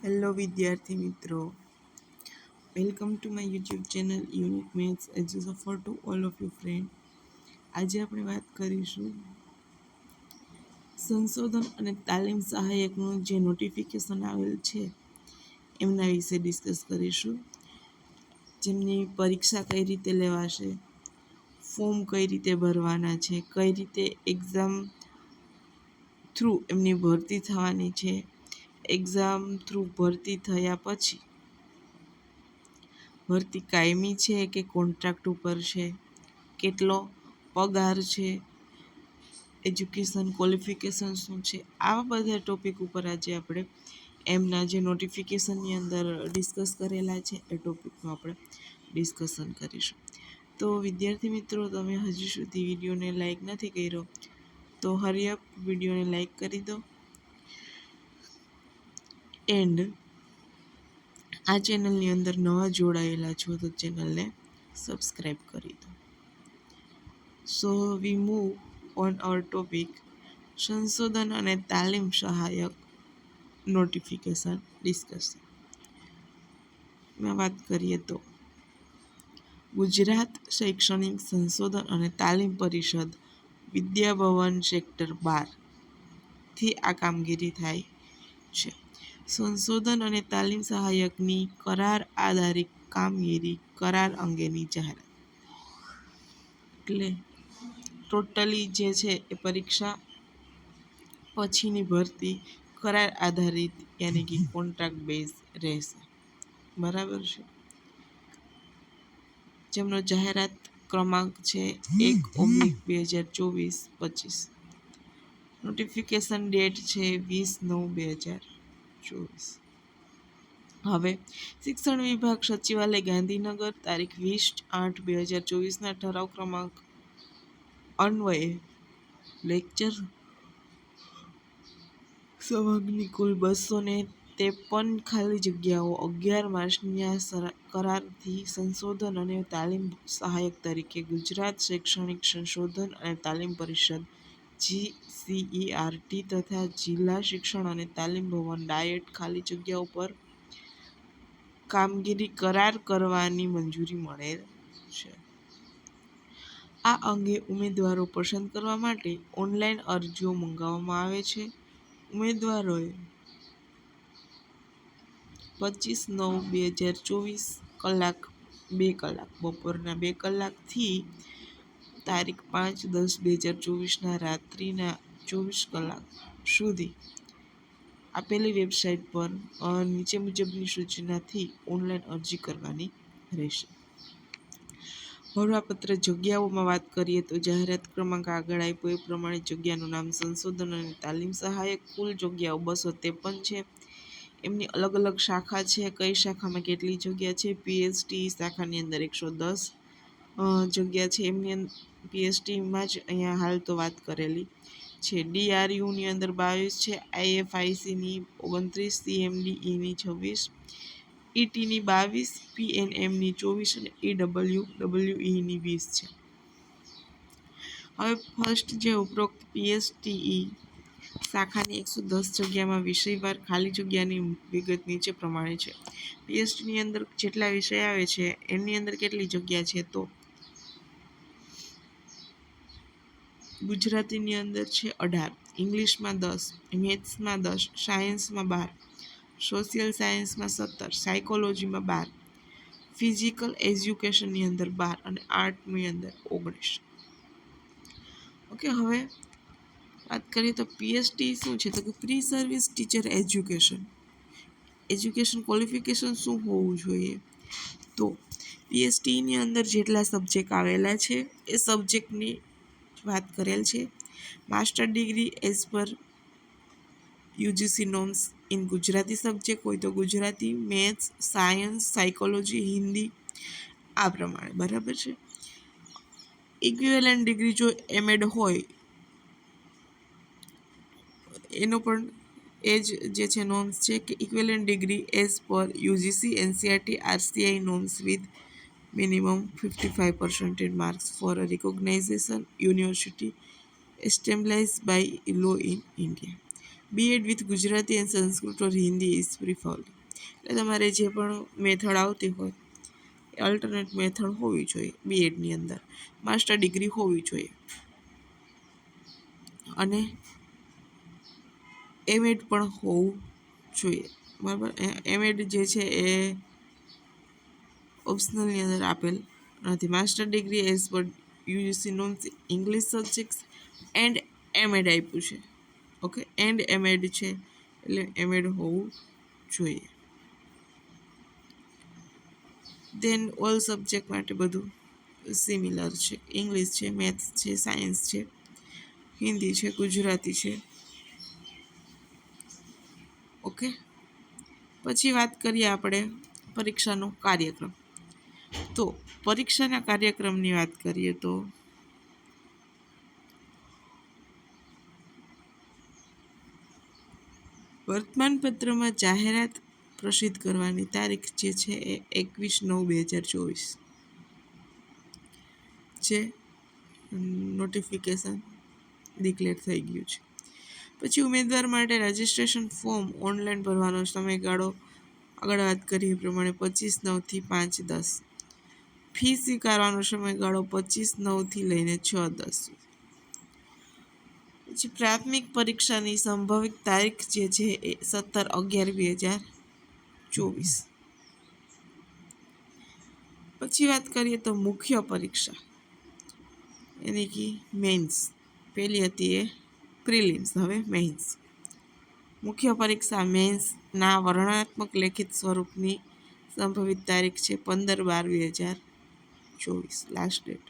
Hello વિદ્યાર્થી મિત્રો, welcome to my YouTube channel unique maths એજીસ offer to all of you friend. આજે આપણે વાત કરીશું સંશોધન અને તાલીમ સહાયકનું જે નોટિફિકેશન આવેલ છે એમના વિશે ડિસ્કસ કરીશું. જેમની પરીક્ષા કઈ રીતે લેવાશે, ફોર્મ કઈ રીતે ભરવાના છે, કઈ રીતે એક્ઝામ થ્રુ એમની ભરતી થવાની છે, એક્ઝામ થ્રુ ભરતી થયા પછી ભરતી કાયમી છે કે કોન્ટ્રાક્ટ ઉપર છે, કેટલો પગાર છે, એજ્યુકેશન ક્વોલિફિકેશન શું છે, આવા બધા ટોપિક ઉપર આજે આપણે એમના જે નોટિફિકેશનની અંદર ડિસ્કસ કરેલા છે એ ટોપિકનું આપણે ડિસ્કશન કરીશું. તો વિદ્યાર્થી મિત્રો, તમે હજી સુધી વિડીયોને લાઈક નથી કર્યો તો હરિયપ વિડીયોને લાઈક કરી દો એન્ડ આ ચેનલની અંદર નવા જોડાયેલા છો તો ચેનલને સબસ્ક્રાઈબ કરી દો. So we move on our topic સંશોધન અને તાલીમ સહાયક નોટિફિકેશન ડિસ્કશન. વાત કરીએ તો ગુજરાત શૈક્ષણિક સંશોધન અને તાલીમ પરિષદ વિદ્યાભવન સેક્ટર 12થી આ કામગીરી થાય છે. સંશોધન અને તાલીમ સહાયકની કરાર આધારિત કામગીરી કરાર અંગેની જાહેરાત. એટલે ટોટલી જે છે એ પરીક્ષા પછીની ભરતી કરાર આધારિત યાની કે કોન્ટ્રાક્ટ બેઝ રહેશે. બરાબર છે. જેમનો જાહેરાત ક્રમાંક છે 1/2024-25. નોટિફિકેશન ડેટ છે 20/9/2024. હવે શિક્ષણ વિભાગ સચિવાલય ગાંધીનગર તારીખ 20/8/2024ના ઠરાવ ક્રમાંક અન્વયે લેક્ચર સંભાગની કુલ 253 ખાલી જગ્યાઓ 11 માસના કરારથી સંશોધન અને તાલીમ સહાયક તરીકે ગુજરાત શૈક્ષણિક સંશોધન અને તાલીમ પરિષદ GCERT તથા જિલ્લા શિક્ષણ અને તાલીમ ભવન ડાયટ ખાલી જગ્યાઓ પર કામગીરી કરાર કરવાની મંજૂરી મળેલ છે. આ અંગે ઉમેદવારો પસંદ કરવા માટે ઓનલાઈન અરજીઓ મંગાવવામાં આવે છે. ઉમેદવારોએ 25/9/2024 કલાક 2 કલાક બપોરના 2 કલાકથી તારીખ 5/10/2024ના રાત્રિના 24 કલાક સુધી આપેલી વેબસાઇટ પર નીચે મુજબની સૂચનાથી ઓનલાઈન અરજી કરવાની રહેશે. ભરવાપત્ર જગ્યાઓમાં વાત કરીએ તો જાહેરાત ક્રમાંક આગળ આપ્યો એ પ્રમાણે જગ્યાનું નામ સંશોધન અને તાલીમ સહાયક. કુલ જગ્યાઓ 253 છે. એમની અલગ અલગ શાખા છે. કઈ શાખામાં કેટલી જગ્યા છે? પીએચડી શાખાની અંદર 110 જગ્યા છે. એમની પીએચડીમાં જ અહીંયા હાલ તો વાત કરેલી છે. ડીઆરયુની અંદર 22 છે. આઈએફઆઈસીની 29, સીએમડીઈની 26, ઈટીની 22, પીએનએમની 24 અને ઈડબ્લ્યુડબ્લ્યુઈની 20 છે. હવે ફર્સ્ટ જે ઉપરોક્ત પીએચડીઈ શાખાની 110 જગ્યામાં વિષયવાર ખાલી જગ્યાની વિગત નીચે પ્રમાણે છે. પીએચડીની અંદર જેટલા વિષય આવે છે એમની અંદર કેટલી જગ્યા છે તો ગુજરાતીની અંદર છે 18, ઇંગ્લિશમાં 10, મેથ્સમાં 10, સાયન્સમાં 12, સોશિયલ સાયન્સમાં 17, સાયકોલોજીમાં 12, ફિઝિકલ એજ્યુકેશનની અંદર 12 અને આર્ટની અંદર 19. ઓકે, હવે વાત કરીએ તો પીએચડી શું છે તો કે pre service teacher education qualification શું હોવું જોઈએ તો પીએચડીની અંદર જેટલા સબ્જેક્ટ આવેલા છે એ સબ્જેક્ટની વાત કરેલ છે. Master degree as per UGC norms in Gujarati subject હોય તો Gujarati, maths, science, psychology, Hindi આ પ્રમાણે. બરાબર છે. ઇક્વિવેલન્ટ ડિગ્રી જો એમએડ હોય એનો પણ એ જ જે છે નોર્મ્સ છે કે equivalent degree as per UGC NCERT RCI norms with minimum 55% marks for a recognisation university established by law in India. BEd with Gujarati and Sanskrit or Hindi is preferred. એટલે તમારે જે પણ મેથડ આવતી હોય એ અલ્ટરનેટ મેથડ હોવી જોઈએ બીએડની અંદર. માસ્ટર ડિગ્રી હોવી જોઈએ અને એમએડ પણ હોવું જોઈએ, બરાબર. એમએડ જે છે એ ઓપ્શનલની અંદર આપેલ નથી. Master degree as per UGC norms English subjects and MEd આપ્યું છે. ઓકે, એન્ડ એમએડ છે એટલે એમએડ હોવું જોઈએ. દેન ઓલ સબ્જેક્ટ માટે બધું સિમિલર છે. ઇંગ્લિશ છે, મેથ્સ છે, સાયન્સ છે, હિન્દી છે, ગુજરાતી છે. ઓકે, પછી વાત કરીએ આપણે પરીક્ષાનો કાર્યક્રમ. તો પરીક્ષાના કાર્યક્રમની વાત કરીએ તો વર્તમાનપત્રમાં જાહેરાત પ્રસિદ્ધ કરવાની તારીખ જે છે એ 21/9/2024 છે. નોટિફિકેશન ડિક્લેર થઈ ગયું છે. પછી ઉમેદવાર માટે રજિસ્ટ્રેશન ફોર્મ ઓનલાઈન ભરવાનો સમયગાળો આગળ વાત કરીએ એ પ્રમાણે 25/9 થી 5/10. ફી સ્વીકારવાનો સમયગાળો 25/9 લઈને 6/10. પછી પ્રાથમિક પરીક્ષાની સંભવિત તારીખ જે છે એ 17/11/2024. પછી વાત કરીએ તો મુખ્ય પરીક્ષા એની કે મેન્સ. પહેલી હતી એ પ્રિલિમ્સ, હવે મેન્સ. મુખ્ય પરીક્ષા મેન્સના વર્ણનાત્મક લેખિત સ્વરૂપની સંભવિત તારીખ છે 15/12/2024 લાસ્ટ ડેટ.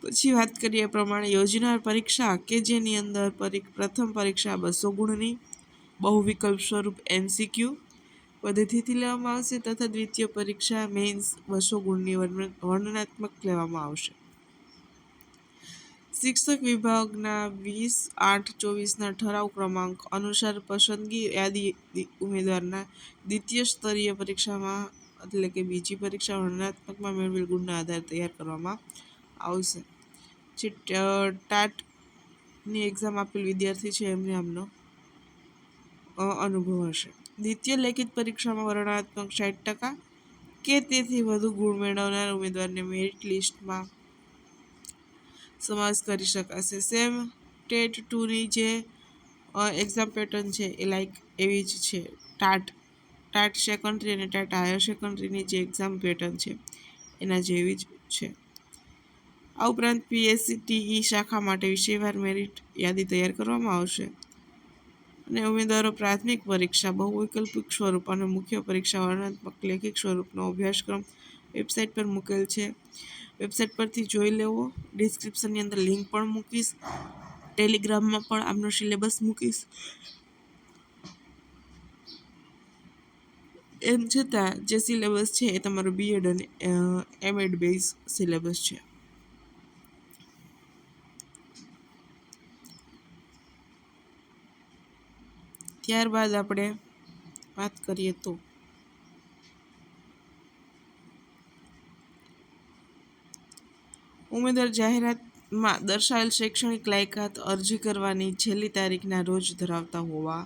પછી વાત કરીએ એ પ્રમાણે યોજનાર પરીક્ષા કે જેની અંદર પ્રથમ પરીક્ષા 200 ગુણની બહુવિકલ્પ સ્વરૂપ MCQ પદ્ધતિથી લેવામાં આવશે તથા દ્વિતીય પરીક્ષા મેન્સ 200 ગુણની વર્ણનાત્મક લેવામાં આવશે. શિક્ષક વિભાગના 20/8/24ના ઠરાવ ક્રમાંક અનુસાર પસંદગી યાદી ઉમેદવારના દ્વિતીય સ્તરીય પરીક્ષામાં એટલે કે બીજી પરીક્ષા વર્ણનાત્મકમાં મેળવેલ ગુણના આધારે તૈયાર કરવામાં આવશે. જે ટાટની એક્ઝામ આપેલ વિદ્યાર્થી છે એમને આમનો અનુભવ હશે. દ્વિતીય લેખિત પરીક્ષામાં વર્ણનાત્મક 60% કે તેથી વધુ ગુણ મેળવનાર ઉમેદવારને મેરિટ લિસ્ટમાં સમાવેશ કરી શકાશે. સેમ ટેટ 2ની જે એક્ઝામ પેટર્ન છે એ લાઈક એવી જ છે. ટાટ સેકન્ડરી અને ટાટ હાયર સેકન્ડરીની જે એક્ઝામ પેટર્ન છે એના જેવી જ છે. આ ઉપરાંત PSCTE શાખા માટે વિષયવાર મેરિટ યાદી તૈયાર કરવામાં આવશે અને ઉમેદવારો પ્રાથમિક પરીક્ષા બહુવૈકલ્પિક સ્વરૂપ અને મુખ્ય પરીક્ષા વર્ણનાત્મક લેખિત સ્વરૂપનો અભ્યાસક્રમ વેબસાઇટ પર મૂકેલ છે. વેબસાઇટ પરથી જોઈ લેવો. ડિસ્ક્રિપ્શનની અંદર લિંક પણ મૂકીશ. ટેલિગ્રામમાં પણ આપનો સિલેબસ મૂકીશ. એમ છતાં જે સિલેબસ છે એ તમારો બીએડ અને એમએડ બેઝ સિલેબસ છે. ત્યારબાદ આપણે વાત કરીએ તો ઉમેદવાર જાહેરાતમાં દર્શાવેલ શૈક્ષણિક લાયકાત અરજી કરવાની છેલ્લી તારીખના રોજ ધરાવતા હોવા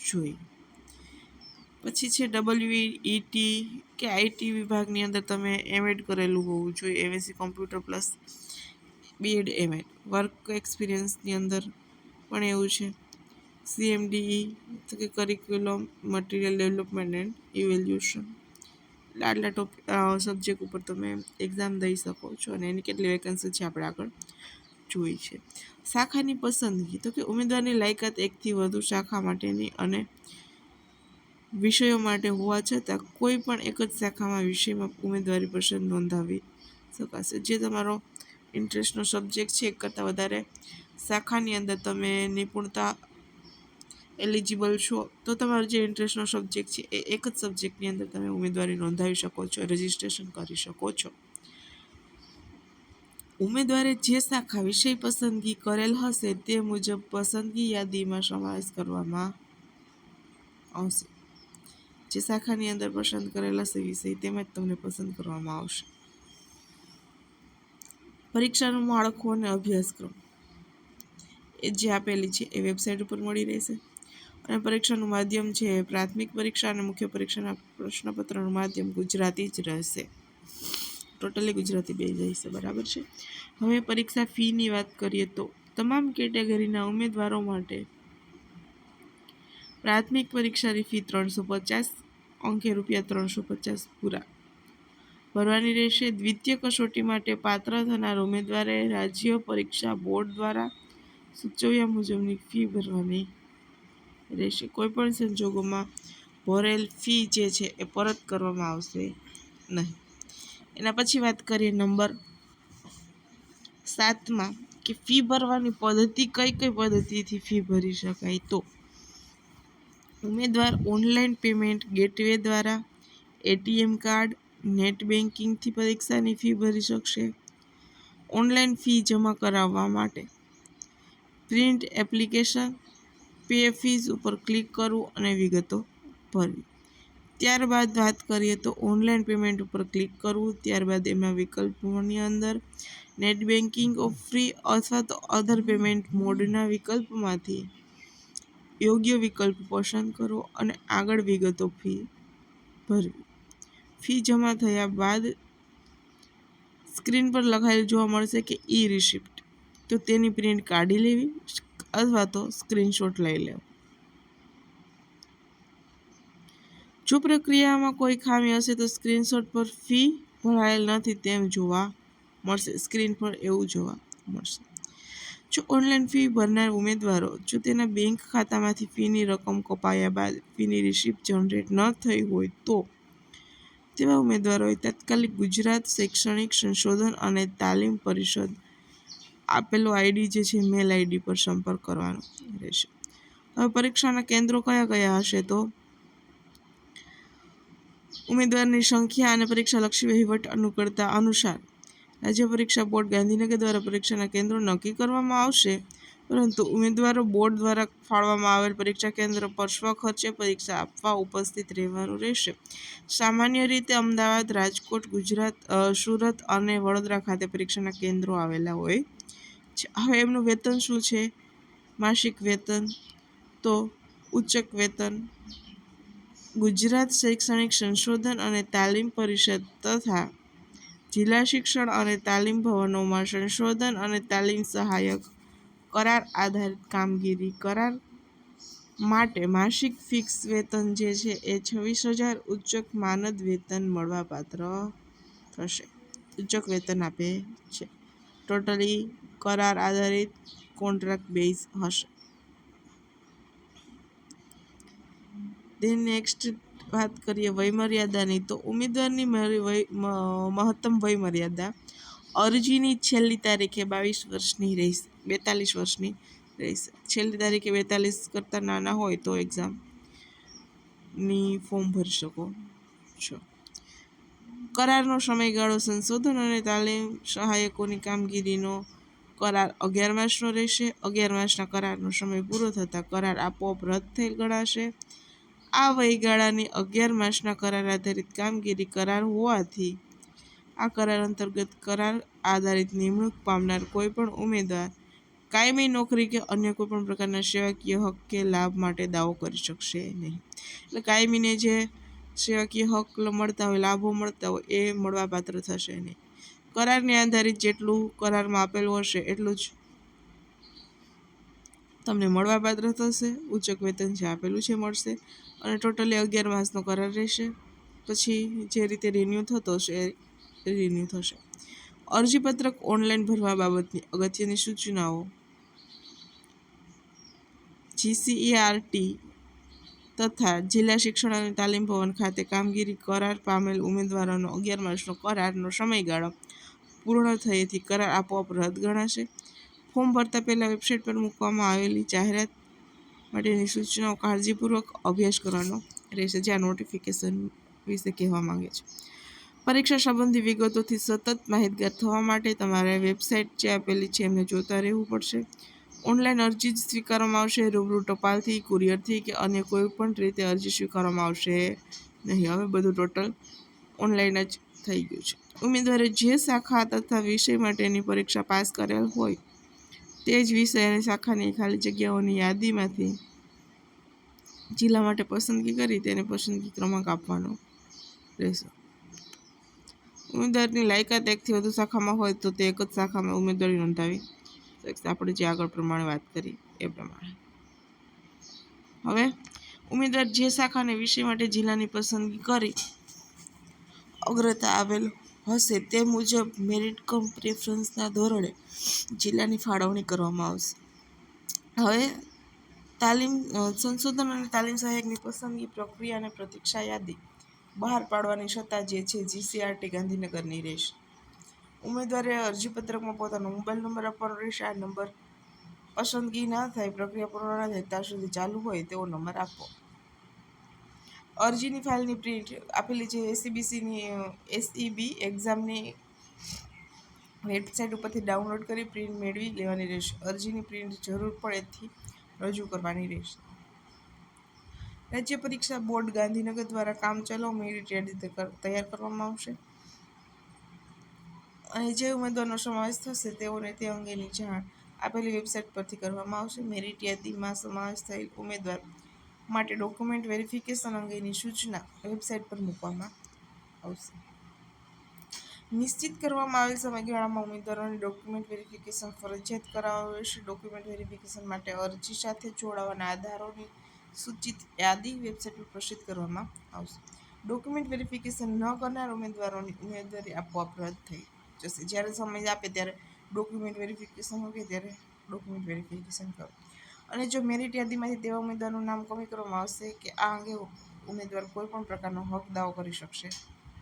જોઈએ. પછી છે WET કે આઈટી વિભાગની અંદર તમે એમએડ કરેલું હોવું જોઈએ. MSc computer plus BEd MEd. Work એક્સપિરિયન્સની અંદર પણ એવું છે. CMDE તો કે curriculum material development and evaluation. આટલા સબ્જેક્ટ ઉપર તમે એક્ઝામ દઈ શકો છો અને એની કેટલી વેકન્સી છે આપણે આગળ જોઈ છે. શાખાની પસંદગી તો કે ઉમેદવારની લાયકાત એકથી વધુ શાખા માટેની અને વિષયો માટે હોવા છતાં કોઈ પણ એક જ શાખામાં વિષયમાં ઉમેદવારી પસંદ નોંધાવી શકાશે. જે તમારો ઇન્ટરેસ્ટનો સબ્જેક્ટ છે એક કરતાં વધારે શાખાની અંદર તમે નિપુણતા એલિજિબલ છો તો તમારો જે ઇન્ટરેસ્ટનો સબ્જેક્ટ છે એ એક જ સબ્જેક્ટની અંદર તમે ઉમેદવારી નોંધાવી શકો છો, રજિસ્ટ્રેશન કરી શકો છો. ઉમેદવારે જે શાખા વિષય પસંદગી કરેલ હશે તે મુજબ પસંદગી યાદીમાં સમાવેશ કરવામાં આવશે. જે શાખાની અંદર પસંદ કરેલ હશે વિષય તેમાં જ તમને પસંદ કરવામાં આવશે. પરીક્ષાનું માળખું અને અભ્યાસક્રમ એ જે આપેલી છે એ વેબસાઇટ ઉપર મળી રહેશે. અને પરીક્ષાનું માધ્યમ છે પ્રાથમિક પરીક્ષા અને મુખ્ય પરીક્ષાના પ્રશ્નપત્રનું માધ્યમ ગુજરાતી જ રહેશે. ટોટલી ગુજરાતી બે રહેશે, બરાબર છે. હવે પરીક્ષા ફીની વાત કરીએ તો તમામ કેટેગરીના ઉમેદવારો માટે પ્રાથમિક પરીક્ષાની ફી 350, અંકે ₹350 પૂરા ભરવાની રહેશે. દ્વિતીય કસોટી માટે પાત્ર થનાર ઉમેદવારે રાજ્ય પરીક્ષા બોર્ડ દ્વારા સૂચવ્યા મુજબની ફી ભરવાની રહેશે. કોઈપણ સંજોગોમાં ભરેલ ફી જે છે એ પરત કરવામાં આવશે નહીં. એના પછી વાત કરીએ નંબર 7માં કે ફી ભરવાની પદ્ધતિ કઈ કઈ પદ્ધતિથી ફી ભરી શકાય. તો ઉમેદવાર ઓનલાઈન પેમેન્ટ ગેટવે દ્વારા, એટીએમ કાર્ડ, નેટ બેન્કિંગથી પરીક્ષાની ફી ભરી શકશે. ઓનલાઈન ફી જમા કરાવવા માટે પ્રિન્ટ એપ્લિકેશન, પે ફીઝ ઉપર ક્લિક કરવું અને વિગતો ભરવી. ત્યારબાદ વાત કરીએ તો ઓનલાઈન પેમેન્ટ ઉપર ક્લિક કરવું. ત્યારબાદ એમાં વિકલ્પોની અંદર નેટ બેન્કિંગ ઓફ ફ્રી અથવા તો અધર પેમેન્ટ મોડના વિકલ્પમાંથી યોગ્ય વિકલ્પ પસંદ કરવો અને આગળ વિગતો ફી ભરવી. ફી જમા થયા બાદ સ્ક્રીન પર લખાયેલું જોવા મળશે કે ઈ રિસિપ્ટ, તો તેની પ્રિન્ટ કાઢી લેવી અથવા તો સ્ક્રીનશોટ લઈ લેવો. જો પ્રક્રિયામાં કોઈ ખામી હશે તો સ્ક્રીનશોટ પર ફી ભરાયેલ નથી તેમ જોવા મળશે. સ્ક્રીન પર એવું જોવા મળશે. જો ઓનલાઈન ફી ભરનાર ઉમેદવારો જો તેના બેંક ખાતામાંથી ફીની રકમ કપાયા બાદ ફીની રિસિપ્ટ જનરેટ ન થઈ હોય તો તેવા ઉમેદવારોએ તાત્કાલિક ગુજરાત શૈક્ષણિક સંશોધન અને તાલીમ પરિષદ આપેલો આઈડી જે છે મેલ આઈડી પર સંપર્ક કરવાનો રહેશે. હવે પરીક્ષાના કેન્દ્રો કયા કયા હશે તો ઉમેદવારની સંખ્યા અને પરીક્ષાલક્ષી વહીવટ અનુકૂળતા અનુસાર રાજ્ય પરીક્ષા બોર્ડ ગાંધીનગર દ્વારા પરીક્ષાના કેન્દ્રો નક્કી કરવામાં આવશે, પરંતુ ઉમેદવારો બોર્ડ દ્વારા ફાળવવામાં આવેલ પરીક્ષા કેન્દ્ર પર સ્વખર્ચે પરીક્ષા આપવા ઉપસ્થિત રહેવાનું રહેશે. સામાન્ય રીતે અમદાવાદ, રાજકોટ, ગુજરાત, સુરત અને વડોદરા ખાતે પરીક્ષાના કેન્દ્રો આવેલા હોય છે. હવે એમનું વેતન શું છે? માસિક વેતન તો ઉચ્ચક વેતન ગુજરાત શૈક્ષણિક સંશોધન અને તાલીમ પરિષદ તથા જિલ્લા શિક્ષણ અને તાલીમ ભવનોમાં સંશોધન અને તાલીમ સહાયક કરાર આધારિત કામગીરી કરાર માટે માસિક ફિક્સ વેતન જે છે એ 26,000 ઉચ્ચક માનદ વેતન મળવાપાત્ર થશે. ઉચ્ચક વેતન આપે છે. ટોટલી કરાર આધારિત કોન્ટ્રાક્ટ બેઝ હશે. નેક્સ્ટ વાત કરીએ વયમર્યાદાની, તો ઉમેદવારની મહત્તમ વયમર્યાદા અરજીની છેલ્લી તારીખે 22 વર્ષની રહેશે, 42 વર્ષની રહેશે. છેલ્લી તારીખે 42 કરતાં નાના હોય તો એક્ઝામની ફોર્મ ભરી શકો છો. કરારનો સમયગાળો સંશોધન અને તાલીમ સહાયકોની કામગીરીનો કરાર 11 માસનો રહેશે. 11 માસના કરારનો સમય પૂરો થતાં કરાર આપોઆપ રદ થયેલ ગણાશે. આ વયગાળાની 11 માસના કરાર આધારિત કામગીરી કરાર હોવાથી આ કરાર અંતર્ગત કરાર આધારિત નિમણૂક પામનાર કોઈપણ ઉમેદવાર કાયમી નોકરી કે અન્ય કોઈપણ પ્રકારના સેવાકીય હક કે લાભ માટે દાવો કરી શકશે નહીં. એટલે કાયમીને જે સેવાકીય હક મળતા હોય, લાભો મળતા હોય એ મળવાપાત્ર થશે નહીં. કરારને આધારિત જેટલું કરારમાં આપેલું હશે એટલું જ તમને મળવાપાત્ર થશે. ઉચ્ચક વેતન જે આપેલું છે મળશે અને ટોટલી 11 માસનો કરાર રહેશે. પછી જે રીતે રિન્યૂ થતો હશે એ રિન્યૂ થશે. અરજીપત્રક ઓનલાઈન ભરવા બાબતની અગત્યની સૂચનાઓ જીસીઈઆરટી તથા જિલ્લા શિક્ષણ અને તાલીમ ભવન ખાતે કામગીરી કરાર પામેલ ઉમેદવારોનો 11 માસનો કરારનો સમયગાળો પૂર્ણ થયેથી કરાર આપોઆપ રદ ગણાશે. ફોર્મ ભરતા પહેલાં વેબસાઇટ પર મૂકવામાં આવેલી જાહેરાત માટેની સૂચનાઓ કાળજીપૂર્વક અભ્યાસ કરવાનો રહેશે, જે આ નોટિફિકેશન વિશે કહેવા માંગે છે. પરીક્ષા સંબંધી વિગતોથી સતત માહિતગાર થવા માટે તમારે વેબસાઇટ જે આપેલી છે એમને જોતા રહેવું પડશે. ઓનલાઈન અરજી જ સ્વીકારવામાં આવશે. રૂબરૂ ટપાલથી, કુરિયરથી કે અન્ય કોઈ પણ રીતે અરજી સ્વીકારવામાં આવશે નહીં. હવે બધું ટોટલ ઓનલાઈન જ થઈ ગયું છે. ઉમેદવારે જે શાખા તથા વિષય માટેની પરીક્ષા પાસ કરેલ હોય તે જ વિષય અને શાખાની ખાલી જગ્યાઓની યાદીમાંથી જિલ્લા માટે પસંદગી કરી તેને પસંદગી ક્રમાંક આપવાનો રહેશે. ઉમેદવારની લાયકાત એકથી વધુ શાખામાં હોય તો તે એક જ શાખામાં ઉમેદવારી નોંધાવી શકશે. આપણે જે આગળ પ્રમાણે વાત કરી એ પ્રમાણે. હવે ઉમેદવાર જે શાખા અને વિષય માટે જિલ્લાની પસંદગી કરી અગ્રતા આવેલ હશે તે મુજબ મેરિટ કમ પ્રેફરન્સના ધોરણે જિલ્લાની ફાળવણી કરવામાં આવશે. હવે તાલીમ સંશોધન અને તાલીમ સહાયકની પસંદગી પ્રક્રિયા અને પ્રતીક્ષા યાદી બહાર પાડવાની સત્તા જે છે જીસીઆરટી ગાંધીનગરની રહેશે. ઉમેદવારે અરજીપત્રકમાં પોતાનો મોબાઈલ નંબર આપવાનો રહેશે. આ નંબર પસંદગી ના થાય, પ્રક્રિયા પૂર્ણ ના થાય ત્યાં સુધી ચાલુ હોય તેવો નંબર આપવો. અરજીની ફાઇલની પ્રિન્ટ આપેલી છે એસઈબી એક્ઝામની વેબસાઇટ ઉપરથી ડાઉનલોડ કરી પ્રિન્ટ મેળવી લેવાની રહેશે. અરજીની પ્રિન્ટ જરૂર પડેથી રજૂ કરવાની રહેશે. રાજ્ય પરીક્ષા બોર્ડ ગાંધીનગર દ્વારા કામચલાઉ મેરિટ યાદી તૈયાર કરવામાં આવશે અને જે ઉમેદવારનો સમાવેશ થશે તેઓને તે અંગેની જાણ આપેલી વેબસાઇટ પરથી કરવામાં આવશે. મેરિટ યાદીમાં સમાવેશ થયેલ ઉમેદવાર માટે ડોક્યુમેન્ટ વેરિફિકેશન અંગેની સૂચના વેબસાઇટ પર મૂકવામાં આવશે. નિશ્ચિત કરવામાં આવેલ સમયગાળામાં ઉમેદવારોને ડોક્યુમેન્ટ વેરિફિકેશન ફરજિયાત કરાવવાનું રહેશે. ડોક્યુમેન્ટ વેરિફિકેશન માટે અરજી સાથે જોડવાના આધારોની સૂચિત યાદી વેબસાઇટ પર પ્રસિદ્ધ કરવામાં આવશે. ડોક્યુમેન્ટ વેરિફિકેશન ન કરનાર ઉમેદવારોની ઉમેદવારી આપોઆપ રદ થઈ જશે. જ્યારે સમય આપે ત્યારે ડોક્યુમેન્ટ વેરિફિકેશન હોય ત્યારે ડોક્યુમેન્ટ વેરિફિકેશન કરો. અને જો મેરિટ યાદીમાંથી તેવા ઉમેદવારનું નામ કમી કરવામાં આવશે કે આ અંગે ઉમેદવાર કોઈ પણ પ્રકારનો હક દાવો કરી શકશે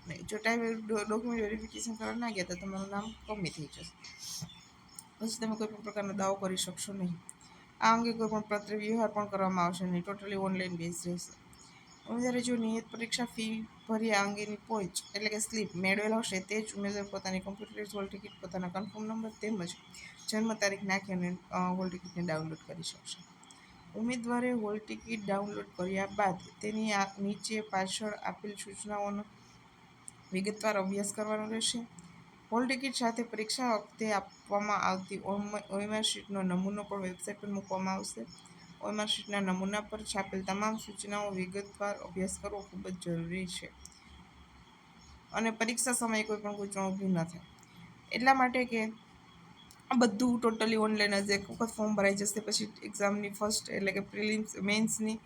નહીં. જો ટાઈમે ડોક્યુમેન્ટ વેરિફિકેશન કરવા ના ગયા તો તમારું નામ કમી થઈ જશે, પછી તમે કોઈ પણ પ્રકારનો દાવો કરી શકશો નહીં. આ અંગે કોઈ પણ પત્ર વ્યવહાર પણ કરવામાં આવશે નહીં. ટોટલી ઓનલાઈન બેઝ રહેશે. ઉમેદવારે જો નિયત પરીક્ષા ફી ભરી આ અંગેની પહોંચ એટલે કે સ્લીપ મેળવેલ હશે તે જ ઉમેદવાર પોતાની કમ્પ્યુટરાઇઝ હોલ ટિકિટ, પોતાના કન્ફર્મ નંબર તેમજ જન્મ તારીખ નાખી અને હોલ ટિકિટને ડાઉનલોડ કરી શકશે. ઉમેદવારે હોલ ટિકિટ ડાઉનલોડ કર્યા બાદ તેની નીચે પાછળ આપેલ સૂચનાઓનો વિગતવાર અભ્યાસ કરવાનો રહેશે. હોલ ટિકિટ સાથે પરીક્ષા વખતે આપવામાં આવતી ઓએમઆર શીટનો નમૂનો પણ વેબસાઇટ પર મૂકવામાં આવશે. ઓએમઆર શીટના નમૂના પર છાપેલ તમામ સૂચનાઓ વિગતવાર અભ્યાસ કરવો ખૂબ જ જરૂરી છે અને પરીક્ષા સમયે કોઈ પણ ગૂંચવણ ઊભી ન થાય એટલા માટે કે આ બધું ટોટલી ઓનલાઈન જ. એક વખત ફોર્મ ભરાઈ જશે પછી એક્ઝામની ફર્સ્ટ એટલે કે પ્રિલિમ્સની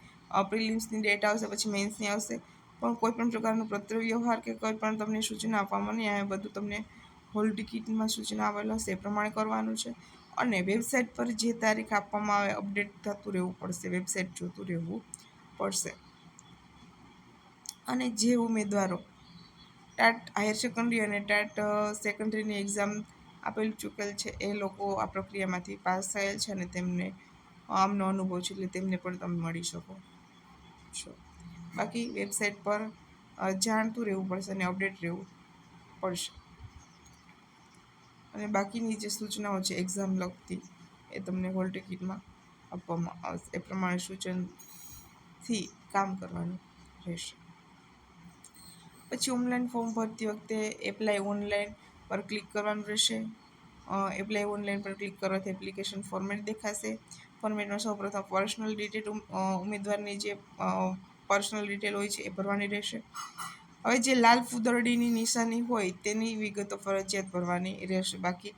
ડેટ આવશે, પછી મેન્સની આવશે, પણ કોઈ પણ પ્રકારનો પત્ર વ્યવહાર કે કોઈ પણ તમને સૂચના આપવામાં નહીં આવે. બધું તમને હોલ ટિકિટમાં સૂચના આવેલ હશે એ પ્રમાણે કરવાનું છે અને વેબસાઇટ પર જે તારીખ આપવામાં આવે અપડેટ થતું રહેવું પડશે, વેબસાઇટ જોતું રહેવું પડશે. અને જે ઉમેદવારો ટાટ હાયર સેકન્ડરી અને ટાટ સેકન્ડરીની એક્ઝામ આપેલ ચૂકેલ છે એ લોકો આ પ્રક્રિયામાંથી પાસ થયેલ છે અને તેમને આમનો અનુભવ છે એટલે તેમને પણ તમે મળી શકો છો. બાકી વેબસાઇટ પર જાણતું રહેવું પડશે અને અપડેટ રહેવું પડશે. અને બાકીની જે સૂચનાઓ છે એક્ઝામ લગતી એ તમને હોલ ટિકિટમાં આપવામાં આવશે. એ પ્રમાણે સૂચનથી કામ કરવાનું રહેશે. પછી ઓનલાઈન ફોર્મ ભરતી વખતે એપ્લાય ઓનલાઈન પર ક્લિક કરવાનું રહેશે. એપ્લાય ઓનલાઈન પર ક્લિક કરવાથી એપ્લિકેશન ફોર્મેટ દેખાશે. ફોર્મેટમાં સૌપ્રથમ પર્સનલ ડિટેલ ઉમેદવારની જે પર્સનલ ડિટેલ હોય છે એ ભરવાની રહેશે. હવે જે લાલ ફૂદરડીની નિશાની હોય તેની વિગતો ફરજિયાત ભરવાની રહેશે. બાકી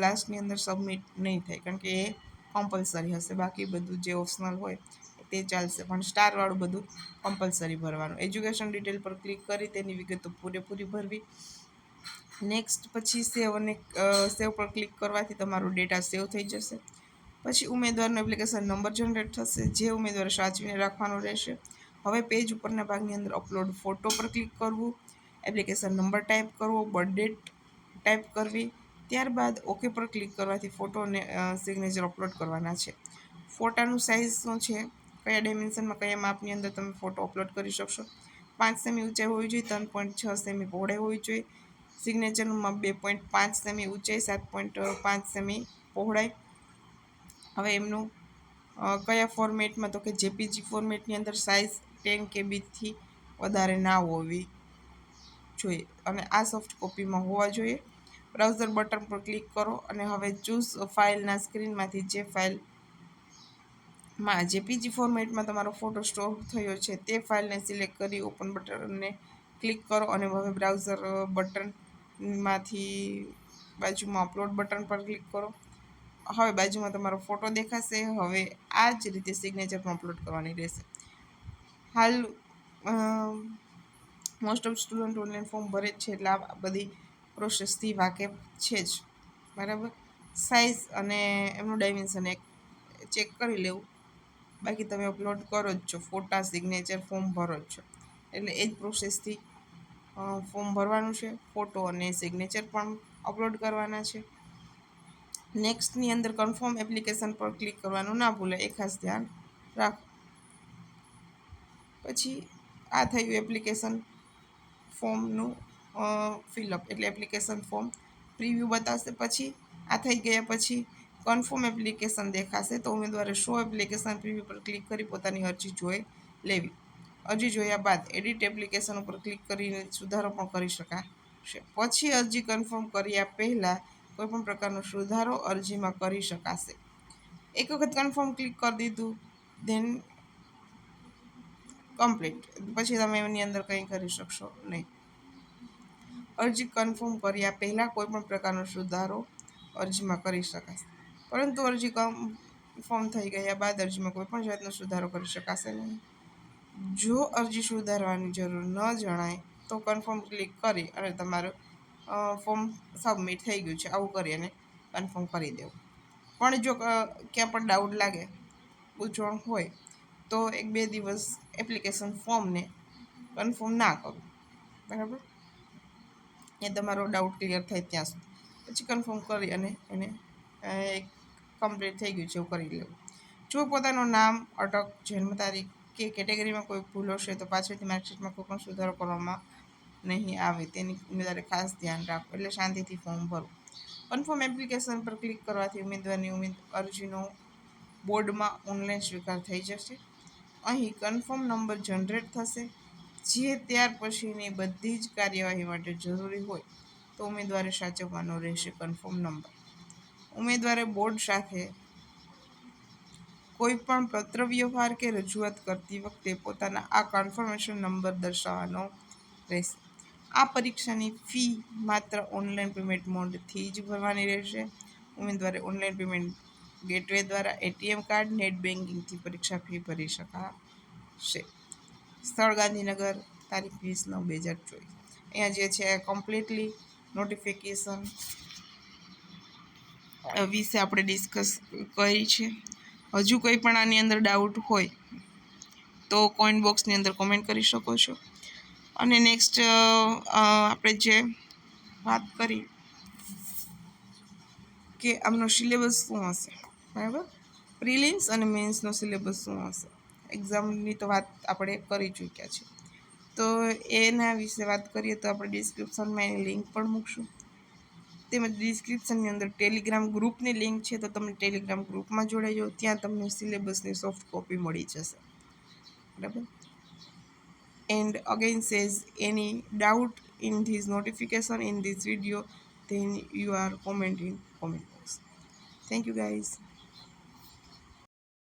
લાસ્ટની અંદર સબમિટ નહીં થાય કારણ કે એ કમ્પલસરી હશે. બાકી બધું જે ઓપ્શનલ હોય તે ચાલશે, પણ સ્ટારવાળું બધું કમ્પલસરી ભરવાનું. એજ્યુકેશન ડિટેલ પર ક્લિક કરી તેની વિગતો પૂરેપૂરી ભરવી. નેક્સ્ટ પછી સેવ પર ક્લિક કરવાથી તમારો ડેટા સેવ થઈ જશે. પછી ઉમેદવારનો એપ્લિકેશન નંબર જનરેટ થશે જે ઉમેદવારે સાચવીને રાખવાનો રહેશે. હવે પેજ ઉપરના ભાગની અંદર અપલોડ ફોટો પર ક્લિક કરવું, એપ્લિકેશન નંબર ટાઈપ કરવો, બર્થ ડેટ ટાઈપ કરવી, ત્યારબાદ ઓકે પર ક્લિક કરવાથી ફોટો અને સિગ્નેચર અપલોડ કરવાના છે. ફોટાનું સાઇઝ શું છે, કયા ડાયમેન્શનમાં કયા માપની અંદર તમે ફોટો અપલોડ કરી શકશો. 5 સેમી ઊંચાઈ હોવી જોઈએ, 3.6 સેમી પહોળાઈ હોવી જોઈએ. સિગ્નેચરનું માપ 2.5 સેમી ઊંચાઈ, 7.5 સેમી પહોળાઈ. હવે એમનું કયા ફોર્મેટમાં તો કે જેપીજી ફોર્મેટની અંદર સાઇઝ 10 કેબીથી વધારે ના હોવી જોઈએ અને આ સોફ્ટ કોપીમાં હોવા જોઈએ. બ્રાઉઝર બટન પર ક્લિક કરો અને હવે ચૂઝ ફાઇલના સ્ક્રીનમાંથી જે ફાઇલમાં જેપીજી ફોર્મેટમાં તમારો ફોટો સ્ટોર થયો છે તે ફાઇલને સિલેક્ટ કરી ઓપન બટનને ક્લિક કરો અને હવે બ્રાઉઝર બટનમાંથી બાજુમાં અપલોડ બટન પર ક્લિક કરો. હવે બાજુમાં તમારો ફોટો દેખાશે. હવે આ જ રીતે સિગ્નેચર પણ અપલોડ કરવાની રહેશે. હાલ most of student online form ભરે જ છે એટલે આ બધી પ્રોસેસથી વાકેફ છે જ, બરાબર. સાઇઝ અને એમનું ડાયમેન્શન એક ચેક કરી લેવું. બાકી તમે અપલોડ કરો જ છો, ફોટા સિગ્નેચર ફોર્મ ભરો જ છો એટલે એ જ પ્રોસેસથી ફોર્મ ભરવાનું છે. ફોટો અને સિગ્નેચર પણ અપલોડ કરવાના છે. નેક્સ્ટની અંદર કન્ફર્મ એપ્લિકેશન પર ક્લિક કરવાનું ના ભૂલે, એ ખાસ ધ્યાન રાખો. પછી આ થયું એપ્લિકેશન ફોર્મનું ફિલઅપ, એટલે એપ્લિકેશન ફોર્મ પ્રિવ્યૂ બતાવશે. પછી આ થઈ ગયા પછી કન્ફર્મ એપ્લિકેશન દેખાશે તો ઉમેદવારે શો એપ્લિકેશન પ્રિવ્યૂ પર ક્લિક કરી પોતાની અરજી જોઈ લેવી. અરજી જોયા બાદ એડિટ એપ્લિકેશન ઉપર ક્લિક કરીને સુધારો પણ કરી શકાશે. પછી અરજી કન્ફર્મ કર્યા પહેલાં કોઈપણ પ્રકારનો સુધારો અરજીમાં કરી શકાશે. એક વખત કન્ફર્મ ક્લિક કરી દીધું ધેન કમ્પ્લીટ, પછી તમે એની અંદર કંઈ કરી શકશો નહીં. અરજી કન્ફર્મ કર્યા પહેલાં કોઈપણ પ્રકારનો સુધારો અરજીમાં કરી શકાશે, પરંતુ અરજી કન્ફર્મ થઈ ગયા બાદ અરજીમાં કોઈપણ જાતનો સુધારો કરી શકાશે નહીં. જો અરજી સુધારવાની જરૂર ન જણાય તો કન્ફર્મ ક્લિક કરી અને તમારું ફોર્મ સબમિટ થઈ ગયું છે આવું કરી અને કન્ફર્મ કરી દેવું. પણ જો ક્યાં પણ ડાઉટ લાગે, ગૂંચવણ હોય તો 1-2 દિવસ એપ્લિકેશન ફોર્મને કન્ફર્મ ના કરો, બરાબર. એ તમારો ડાઉટ ક્લિયર થાય ત્યાં સુધી પછી કન્ફર્મ કરી અને એને કમ્પ્લીટ થઈ ગયું છે એવું કરી લેવું. જો પોતાનું નામ, અટક, જન્મ તારીખ કે કેટેગરીમાં કોઈ ભૂલ હશે તો પાછળથી માર્કશીટમાં કોઈ પણ સુધારો કરવામાં નહીં આવે, તેની ઉમેદવારે ખાસ ધ્યાન રાખવું. એટલે શાંતિથી ફોર્મ ભરવું. કન્ફર્મ એપ્લિકેશન પર ક્લિક કરવાથી ઉમેદવારની અરજીનો બોર્ડમાં ઓનલાઈન સ્વીકાર થઈ જશે. અહીં કન્ફર્મ નંબર જનરેટ થશે જે ત્યાર પછીની બધી જ કાર્યવાહી માટે જરૂરી હોય તો ઉમેદવારે સાચવવાનો રહેશે. કન્ફર્મ નંબર ઉમેદવારે બોર્ડ સાથે કોઈપણ પત્રવ્યવહાર કે રજૂઆત કરતી વખતે પોતાના આ કન્ફર્મેશન નંબર દર્શાવવાનો રહેશે. આ પરીક્ષાની ફી માત્ર ઓનલાઈન પેમેન્ટ મોડથી જ ભરવાની રહેશે. ઉમેદવારે ઓનલાઈન પેમેન્ટ ગેટવે દ્વારા એટીએમ કાર્ડ, નેટ બેન્કિંગથી પરીક્ષા ફી ભરી શકાશે. સ્થળ ગાંધીનગર, તારીખ 20/9/2024. અહીંયા જે છે કમ્પ્લીટલી નોટિફિકેશન વિશે આપણે ડિસ્કસ કરી છે. હજુ કંઈ પણ આની અંદર ડાઉટ હોય તો કોમેન્ટ બોક્સની અંદર કોમેન્ટ કરી શકો છો. અને નેક્સ્ટ આપણે જે વાત કરી કે આમનો સિલેબસ શું હશે, બરાબર. પ્રિલિમ્સ અને મેન્સનો સિલેબસ શું હશે, એક્ઝામની તો વાત આપણે કરી ચૂક્યા છીએ. તો એના વિશે વાત કરીએ તો આપણે ડિસ્ક્રિપ્શનમાં એની લિંક પણ મૂકશું. તેમજ ડિસ્ક્રિપ્શનની અંદર ટેલિગ્રામ ગ્રુપની લિંક છે તો તમે ટેલિગ્રામ ગ્રુપમાં જોડાઈ જાઓ, ત્યાં તમને સિલેબસની સોફ્ટ કોપી મળી જશે, બરાબર. And again says any doubt in this notification in this video then you are comment in comment box. Thank you guys.